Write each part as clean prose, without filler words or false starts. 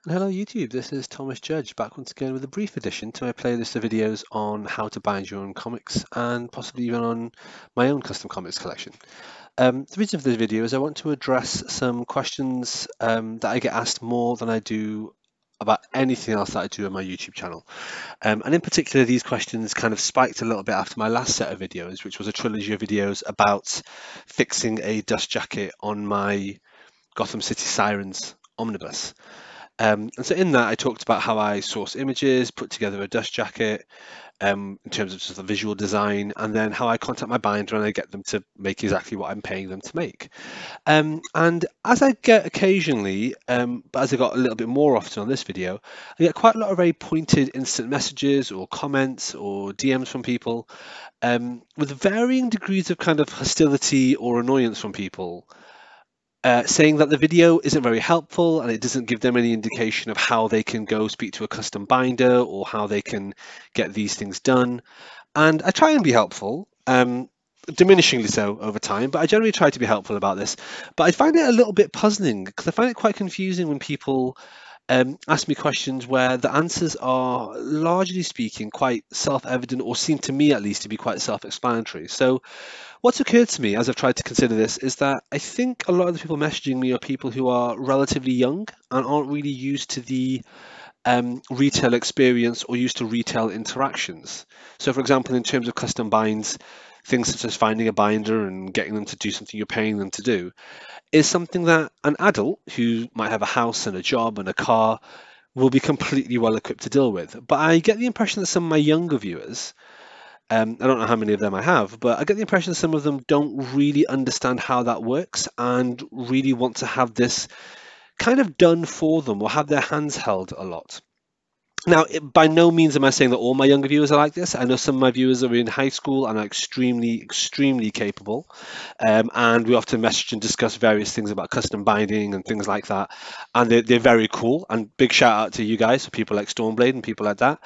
Hello YouTube, this is Thomas Judge back once again with a brief addition to my playlist of videos on how to bind your own comics and possibly even on my own custom comics collection. The reason for this video is I want to address some questions that I get asked more than I do about anything else that I do on my YouTube channel. And in particular, these questions kind of spiked a little bit after my last set of videos, which was a trilogy of videos about fixing a dust jacket on my Gotham City Sirens omnibus. And so in that, I talked about how I source images, put together a dust jacket in terms of just the visual design, and then how I contact my binder and I get them to make exactly what I'm paying them to make. And as I get occasionally, but as I got a little bit more often on this video, I get quite a lot of very pointed instant messages or comments or DMs from people with varying degrees of kind of hostility or annoyance from people saying that the video isn't very helpful and it doesn't give them any indication of how they can go speak to a custom binder or how they can get these things done. And I try and be helpful, diminishingly so over time, but I generally try to be helpful about this. But I find it a little bit puzzling because I find it quite confusing when people ask me questions where the answers are, largely speaking, quite self-evident, or seem to me at least to be quite self-explanatory. So what's occurred to me as I've tried to consider this is that I think a lot of the people messaging me are people who are relatively young and aren't really used to the retail experience or used to retail interactions. So, for example, in terms of custom binds, things such as finding a binder and getting them to do something you're paying them to do is something that an adult who might have a house and a job and a car will be completely well equipped to deal with. But I get the impression that some of my younger viewers, I don't know how many of them I have, but I get the impression some of them don't really understand how that works and really want to have this kind of done for them or have their hands held a lot. Now, by no means am I saying that all my younger viewers are like this. I know some of my viewers are in high school and are extremely, extremely capable. And we often message and discuss various things about custom binding and things like that. And they're very cool. And big shout out to you guys, for people like Stormblade and people like that.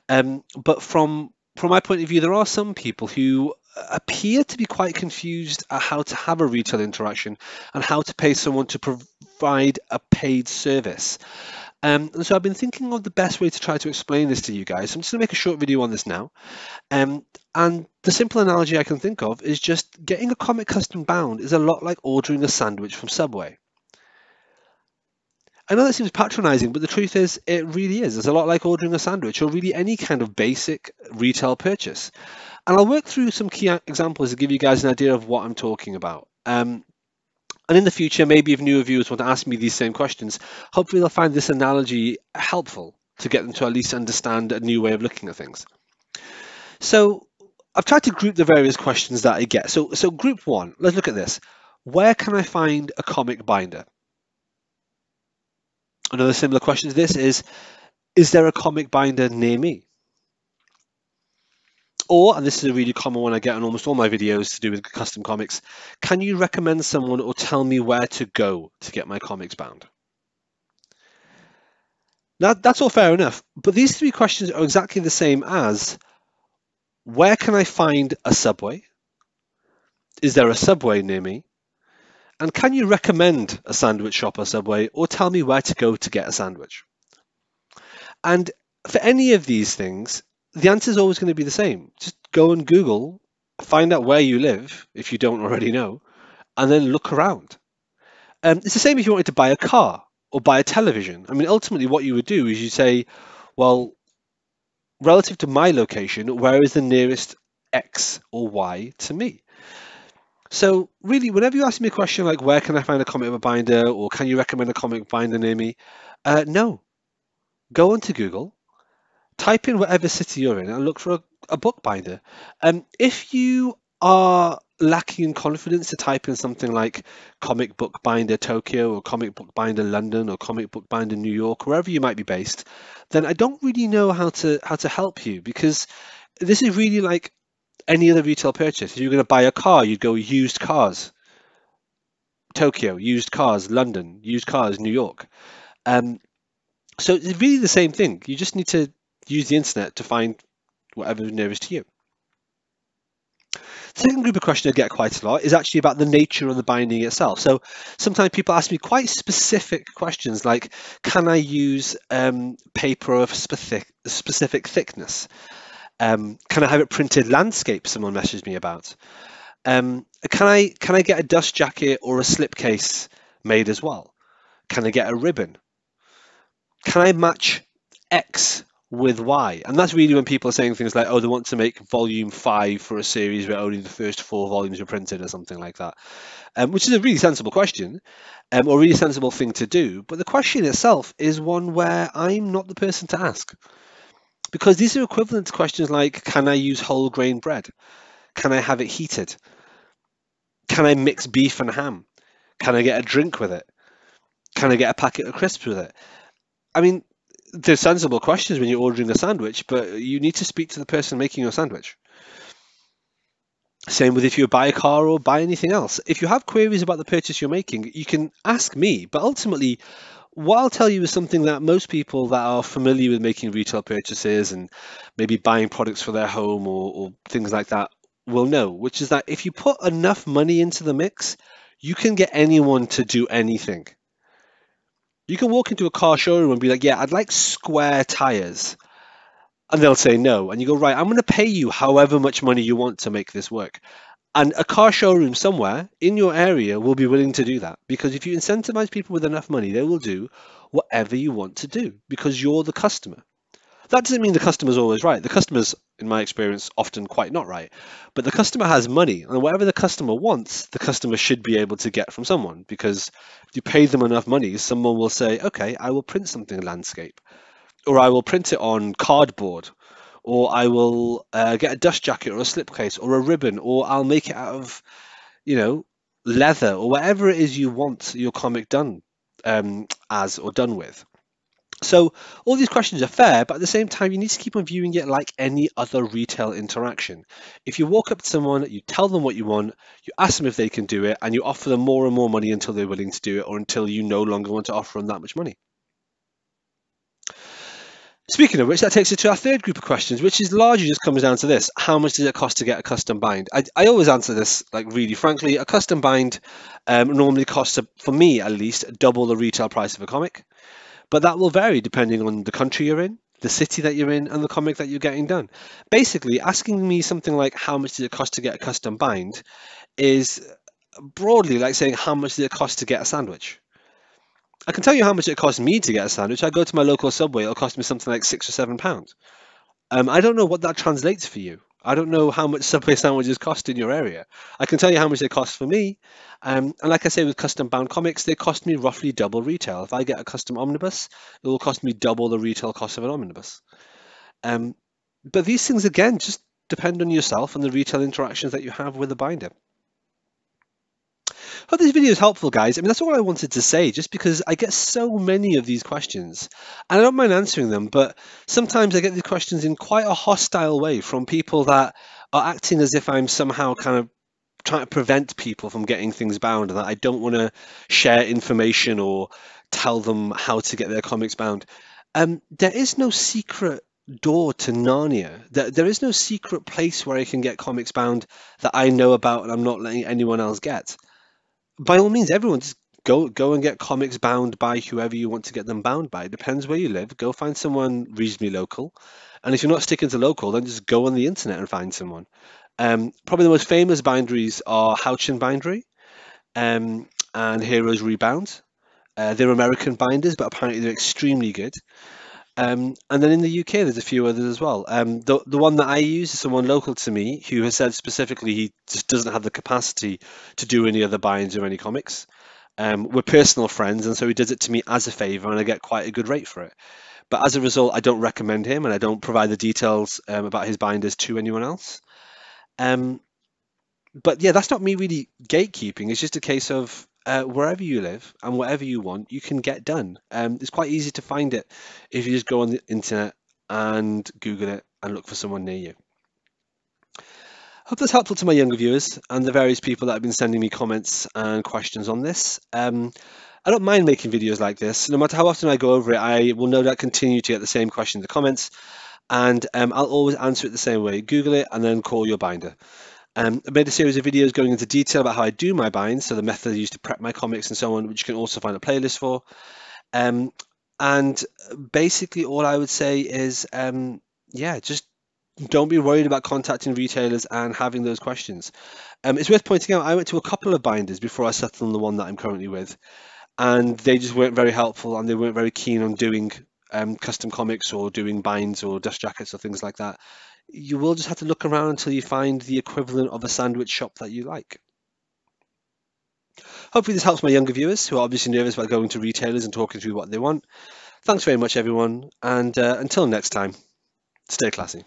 But from my point of view, there are some people who appear to be quite confused at how to have a retail interaction and how to pay someone to provide a paid service. And so I've been thinking of the best way to try to explain this to you guys. So I'm just going to make a short video on this now. And the simple analogy I can think of is just getting a comic custom bound is a lot like ordering a sandwich from Subway. I know that seems patronizing, but the truth is it really is. It's a lot like ordering a sandwich or really any kind of basic retail purchase. And I'll work through some key examples to give you guys an idea of what I'm talking about. And in the future, maybe if newer viewers want to ask me these same questions, hopefully they'll find this analogy helpful to get them to at least understand a new way of looking at things. So I've tried to group the various questions that I get. So group one, let's look at this. Where can I find a comic binder? Another similar question to this is there a comic binder near me? Or, and this is a really common one I get on almost all my videos to do with custom comics, can you recommend someone or tell me where to go to get my comics bound? Now, that's all fair enough, but these three questions are exactly the same as where can I find a Subway? Is there a Subway near me? And can you recommend a sandwich shop or Subway or tell me where to go to get a sandwich? And for any of these things, the answer is always going to be the same. Just go and Google, find out where you live, if you don't already know, and then look around. It's the same if you wanted to buy a car or buy a television. I mean, ultimately what you would do is you say, well, relative to my location, where is the nearest X or Y to me? So really, whenever you ask me a question like, where can I find a comic book binder or can you recommend a comic binder near me? No, go onto Google, type in whatever city you're in and look for a bookbinder. If you are lacking in confidence to type in something like comic book binder Tokyo or comic book binder London or comic book binder New York, wherever you might be based, then I don't really know how to help you, because this is really like any other retail purchase. If you're going to buy a car, you'd go used cars Tokyo, used cars London, used cars New York. So it's really the same thing. You just need to use the internet to find whatever is nearest to you. The second group of questions I get quite a lot is actually about the nature of the binding itself. So sometimes people ask me quite specific questions like, can I use paper of specific thickness? Can I have it printed landscape? Someone messaged me about. Can I get a dust jacket or a slipcase made as well? Can I get a ribbon? Can I match X with Y? And that's really when people are saying things like, oh, they want to make volume 5 for a series where only the first 4 volumes are printed or something like that, which is a really sensible question, or a really sensible thing to do. But the question itself is one where I'm not the person to ask, because these are equivalent to questions like, can I use whole grain bread? Can I have it heated? Can I mix beef and ham? Can I get a drink with it? Can I get a packet of crisps with it? I mean, they're sensible questions when you're ordering a sandwich, but you need to speak to the person making your sandwich. Same with if you buy a car or buy anything else. If you have queries about the purchase you're making, you can ask me, but ultimately, what I'll tell you is something that most people that are familiar with making retail purchases and maybe buying products for their home or things like that will know, which is that if you put enough money into the mix, you can get anyone to do anything. You can walk into a car showroom and be like, yeah, I'd like square tires. And they'll say no. And you go, right, I'm going to pay you however much money you want to make this work. And a car showroom somewhere in your area will be willing to do that, because if you incentivize people with enough money, they will do whatever you want to do because you're the customer. That doesn't mean the customer's always right. The customer's, in my experience, often quite not right. But the customer has money, and whatever the customer wants, the customer should be able to get from someone, because if you pay them enough money, someone will say, okay, I will print something landscape, or I will print it on cardboard, or I will get a dust jacket or a slipcase or a ribbon, or I'll make it out of, leather, or whatever it is you want your comic done as or done with. So all these questions are fair, but at the same time, you need to keep on viewing it like any other retail interaction. If you walk up to someone, you tell them what you want, you ask them if they can do it, and you offer them more and more money until they're willing to do it, or until you no longer want to offer them that much money. Speaking of which, that takes us to our third group of questions, which is largely just comes down to this: how much does it cost to get a custom bind? I always answer this like really frankly. A custom bind normally costs, for me at least, double the retail price of a comic. But that will vary depending on the country you're in, the city that you're in, and the comic that you're getting done. Basically, asking me something like how much does it cost to get a custom bind is broadly like saying how much does it cost to get a sandwich. I can tell you how much it costs me to get a sandwich. I go to my local Subway, it'll cost me something like £6 or £7. I don't know what that translates for you. I don't know how much Subway sandwiches cost in your area. I can tell you how much they cost for me. And like I say, with custom bound comics, they cost me roughly double retail. If I get a custom omnibus, it will cost me double the retail cost of an omnibus. But these things, again, just depend on yourself and the retail interactions that you have with the binder. Hope this video is helpful, guys. I mean, that's all I wanted to say, just because I get so many of these questions, and I don't mind answering them, but sometimes I get these questions in quite a hostile way from people that are acting as if I'm somehow kind of trying to prevent people from getting things bound, and that I don't want to share information or tell them how to get their comics bound. There is no secret door to Narnia. There is no secret place where I can get comics bound that I know about and I'm not letting anyone else get. By all means, everyone just go and get comics bound by whoever you want to get them bound by. It depends where you live. Go find someone reasonably local. And if you're not sticking to local, then just go on the internet and find someone. Probably the most famous binderies are Houchin Bindery and Heroes Rebound. They're American binders, but apparently they're extremely good. And then in the UK, there's a few others as well. The one that I use is someone local to me who has said specifically he just doesn't have the capacity to do any other binds or any comics. We're personal friends, and so he does it to me as a favor, and I get quite a good rate for it. But as a result, I don't recommend him, and I don't provide the details about his binders to anyone else. But yeah, that's not me really gatekeeping. It's just a case of wherever you live and whatever you want, you can get done. It's quite easy to find it if you just go on the internet and Google it and look for someone near you. Hope that's helpful to my younger viewers and the various people that have been sending me comments and questions on this. I don't mind making videos like this. No matter how often I go over it, I will no doubt continue to get the same question in the comments, and I'll always answer it the same way. Google it and then call your binder. I made a series of videos going into detail about how I do my binds, so the method I use to prep my comics and so on, which you can also find a playlist for. Um, and basically all I would say is, yeah, just don't be worried about contacting retailers and having those questions. It's worth pointing out I went to a couple of binders before I settled on the one that I'm currently with, and they just weren't very helpful and they weren't very keen on doing custom comics or doing binds or dust jackets or things like that. You will just have to look around until you find the equivalent of a sandwich shop that you like. Hopefully this helps my younger viewers who are obviously nervous about going to retailers and talking through what they want. Thanks very much, everyone, and until next time, stay classy.